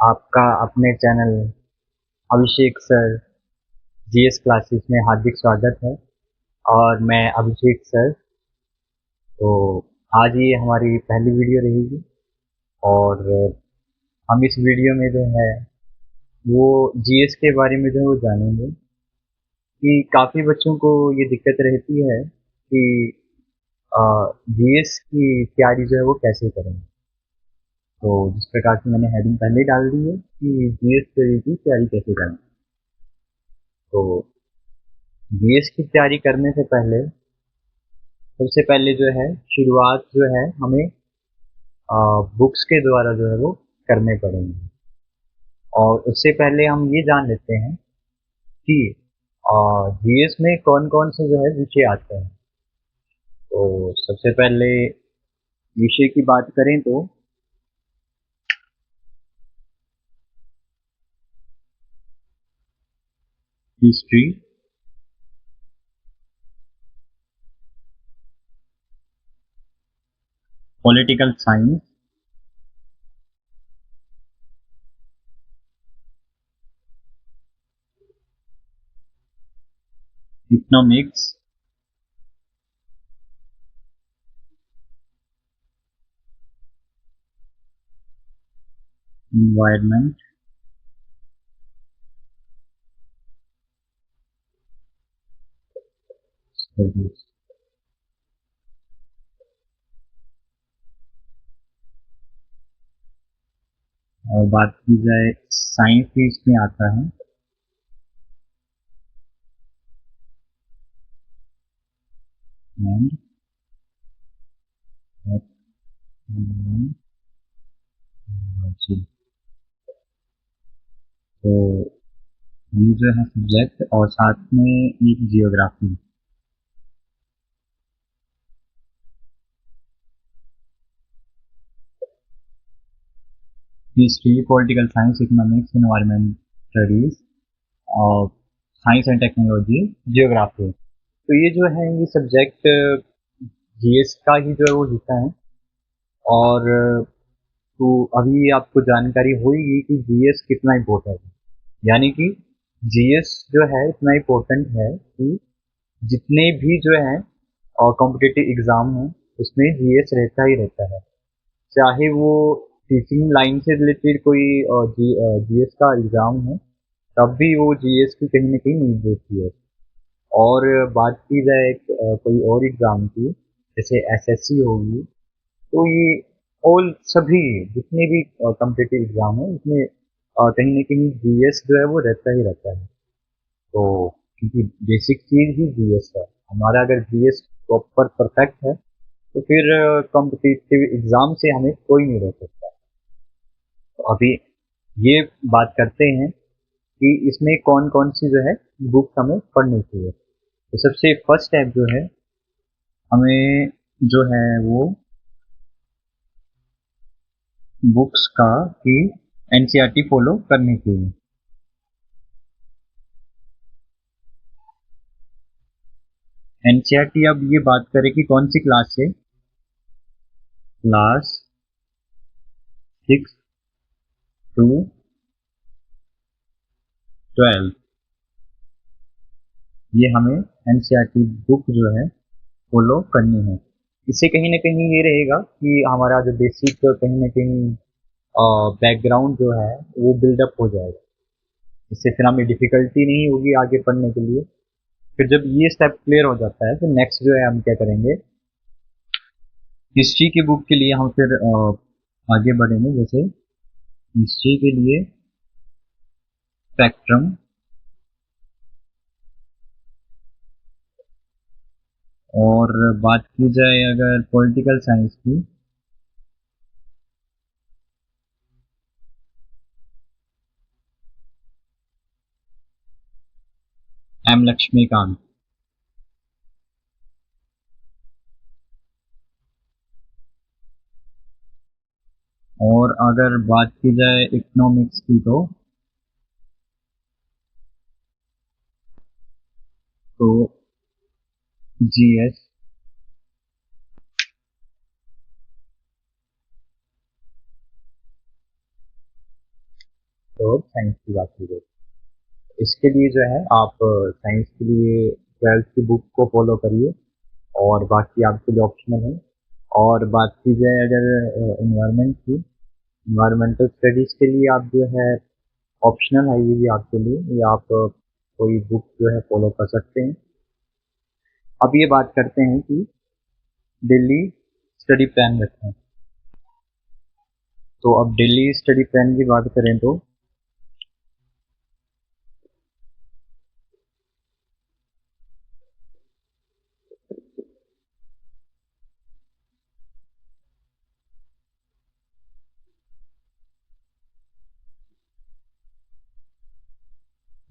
आपका अपने चैनल अभिषेक sir GS classes में हार्दिक स्वागत है। और मैं अभिषेक सर। तो आज ये हमारी पहली वीडियो रहेगी और हम इस वीडियो में जो है वो जीएस के बारे में जो है वो जानेंगे कि काफ़ी बच्चों को ये दिक्कत रहती है कि जीएस की तैयारी जो है वो कैसे करें। तो जिस प्रकार से मैंने हेडिंग पहले ही डाल दी है कि जीएस की तैयारी कैसे करें। तो जीएस की तैयारी करने से पहले सबसे पहले जो है शुरुआत जो है हमें बुक्स के द्वारा जो है वो करने पड़ेंगे। और उससे पहले हम ये जान लेते हैं कि जीएस में कौन कौन से जो है विषय आते हैं। तो सबसे पहले विषय की बात करें तो history, political science, economics, environment, studies. और बात की जाए साइंस भी इसमें आता है। जी, तो ये जो है सब्जेक्ट और साथ में एक geography. History, political science, economics, environment studies और साइंस एंड टेक्नोलॉजी, जियोग्राफी। तो ये जो है ये सब्जेक्ट जीएस का ही जो है वो हिस्सा है। और तो अभी आपको जानकारी होगी कि जीएस कितना इम्पोर्टेंट है। यानी कि जीएस जो है इतना इम्पोर्टेंट है कि जितने भी जो है और कॉम्पिटिटिव एग्जाम है उसमें जीएस रहता ही रहता है। चाहे वो टीचिंग लाइन से रिलेटेड कोई जीएस का एग्जाम है तब भी वो जीएस की कहीं ना कहीं नीड देती है। और बात की जाए कोई और एग्जाम की जैसे एसएससी होगी तो ये ऑल सभी जितने भी कॉम्पिटिटिव एग्जाम है उसमें कहीं ना कहीं जीएस जो है वो रहता ही रहता है। तो क्योंकि बेसिक चीज ही जीएस है हमारा, अगर जीएस प्रॉपर परफेक्ट है तो फिर कॉम्पिटिटिव एग्जाम से हमें कोई नहीं रोक सकता। तो अभी ये बात करते हैं कि इसमें कौन कौन सी जो है बुक हमें पढ़नी चाहिए। तो सबसे फर्स्ट स्टेप जो है हमें जो है वो बुक्स का कि एनसीईआरटी फॉलो करनी चाहिए। एनसीईआरटी, अब ये बात करें कि कौन सी क्लास से, क्लास 6 टू 12 ये हमें एनसीईआरटी बुक जो है फॉलो करनी है। इससे कहीं ना कहीं ये रहेगा कि हमारा जो बेसिक कहीं ना कहीं बैकग्राउंड जो है वो बिल्डअप हो जाएगा। इससे फिर हमें डिफिकल्टी नहीं होगी आगे पढ़ने के लिए। फिर जब ये स्टेप क्लियर हो जाता है फिर नेक्स्ट जो है हम क्या करेंगे, हिस्ट्री की बुक के लिए हम फिर आगे बढ़ेंगे। जैसे हिस्ट्री के लिए स्पेक्ट्रम, और बात की जाए अगर पॉलिटिकल साइंस की, एम लक्ष्मीकांत। और अगर बात की जाए इकोनॉमिक्स की तो जीएस, और साइंस की बात की जाए। इसके लिए जो है आप साइंस के लिए 12th की बुक को फॉलो करिए और बाकी आपके लिए ऑप्शनल है। और बात की जाए अगर इन्वायरमेंट की, इन्वायरमेंटल स्टडीज़ के लिए आप जो है ऑप्शनल है ये भी आपके लिए, ये आप कोई बुक जो है फॉलो कर सकते हैं। अब ये बात करते हैं कि दिल्ली स्टडी प्लान रखें। तो अब दिल्ली स्टडी प्लान की बात करें तो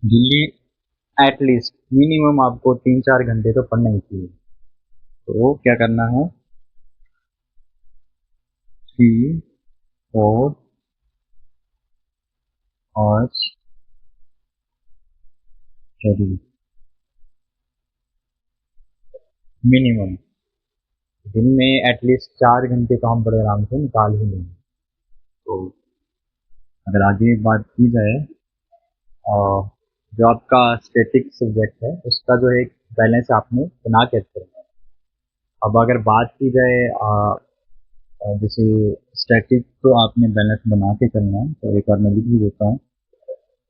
दिल्ली एटलीस्ट मिनिमम आपको 3-4 घंटे तो पढ़ना ही चाहिए। तो क्या करना है, 3-4 आवर्स स्टडी मिनिमम। दिन में एटलीस्ट 4 घंटे तो हम बड़े आराम से निकाल ही लेंगे। तो अगर आगे बात की जाए जो आपका स्टैटिक सब्जेक्ट है उसका जो है एक बैलेंस आपने बना के रखना है। अब अगर बात की जाए जैसे स्टैटिक तो आपने बैलेंस बना के चलना है, तो एक बार मैं लिख भी देता हूँ।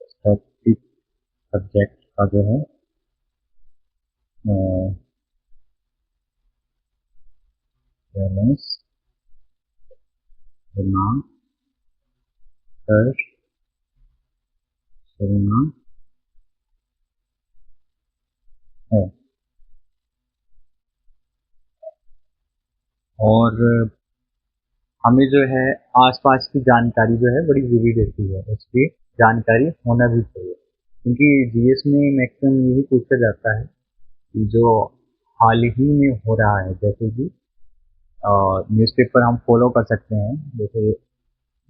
स्टैटिक सब्जेक्ट का जो है बैलेंस बना कर चलना है। और हमें जो है आसपास की जानकारी जो है बड़ी ज़रूरी रहती है, उसकी जानकारी होना भी चाहिए, क्योंकि जीएस में मैक्सिमम यही पूछा जाता है कि जो हाल ही में हो रहा है, जैसे कि न्यूज़पेपर हम फॉलो कर सकते हैं, जैसे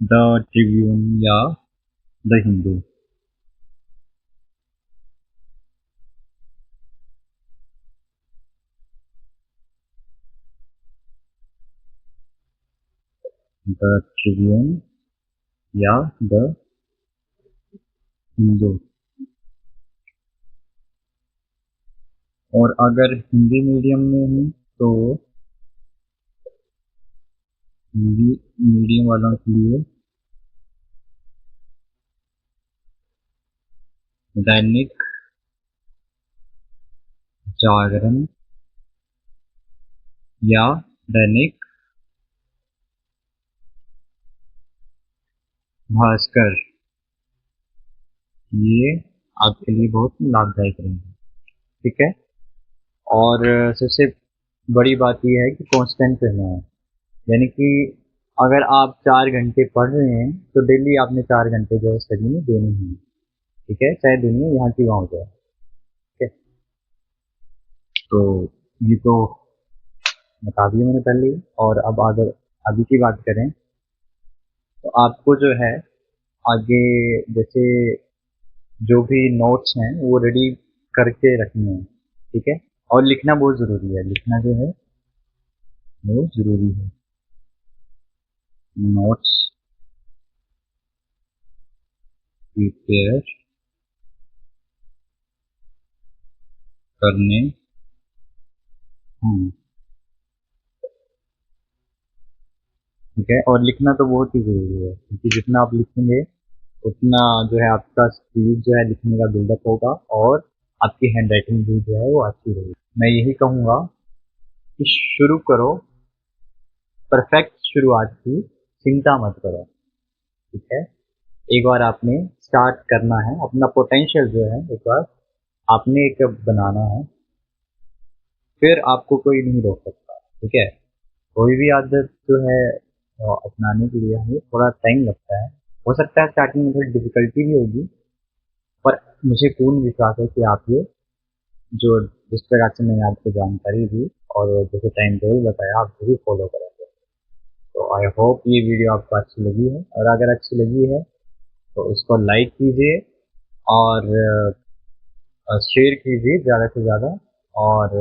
द ट्रिब्यून या द हिंदू। द ट्रिब्यून या द हिंदू। और अगर हिंदी मीडियम में है तो हिंदी मीडियम वालों के लिए दैनिक जागरण या दैनिक भास्कर, ये आपके लिए बहुत लाभदायक रहेंगे। ठीक है। और सबसे बड़ी बात ये है कि कांस्टेंट रहना है, यानी कि अगर आप 4 घंटे पढ़ रहे हैं तो डेली आपने 4 घंटे जो है स्टडी में देने ही हैं। ठीक है, चाहे दुनिया यहाँ की वहाँ हो जाए। ठीक है। तो ये तो बता दिया मैंने पहले ही। और अब अगर अभी की बात करें तो आपको जो है आगे जैसे जो भी नोट्स हैं वो रेडी करके रखने हैं। ठीक है। और लिखना बहुत ज़रूरी है, लिखना जो है वो ज़रूरी है। नोट्स प्रिपेयर करने हैं। ठीक है। और लिखना तो बहुत ही ज़रूरी है, क्योंकि जितना आप लिखेंगे उतना जो है आपका स्पीड जो है लिखने का बिल्डअप होगा और आपकी हैंड राइटिंग भी जो है वो अच्छी रहेगी। मैं यही कहूँगा कि शुरू करो, परफेक्ट शुरुआत की चिंता मत करो। ठीक है। एक बार आपने स्टार्ट करना है, अपना पोटेंशियल जो है एक बार आपने एक बनाना है, फिर आपको कोई नहीं रोक सकता। ठीक है। कोई भी आदत जो है अपनाने के लिए हमें थोड़ा टाइम लगता है। हो सकता है स्टार्टिंग में थोड़ी डिफिकल्टी भी होगी, पर मुझे पूर्ण विश्वास है कि आप ये जो जिस प्रकार से मैंने आपको जानकारी दी और जैसे टाइम टेबल बताया आप जरूर फॉलो करेंगे। तो आई होप ये वीडियो आपको अच्छी लगी है, और अगर अच्छी लगी है तो इसको लाइक कीजिए और शेयर कीजिए ज़्यादा से ज़्यादा। और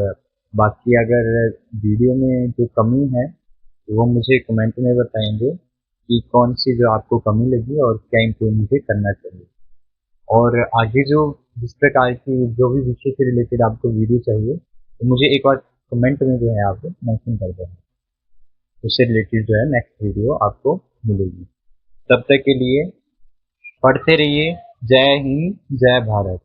बाकी अगर वीडियो में जो कमी है वो मुझे कमेंट में बताएंगे, कि कौन सी जो आपको कमी लगी और क्या इम्प्रूव मुझे करना चाहिए। और आगे जो जिस प्रकार की जो भी विषय से रिलेटेड आपको वीडियो चाहिए, तो मुझे एक बार कमेंट में जो है आप मेंशन कर देना। उससे रिलेटेड जो है नेक्स्ट वीडियो आपको मिलेगी। तब तक के लिए पढ़ते रहिए। जय हिंद, जय भारत।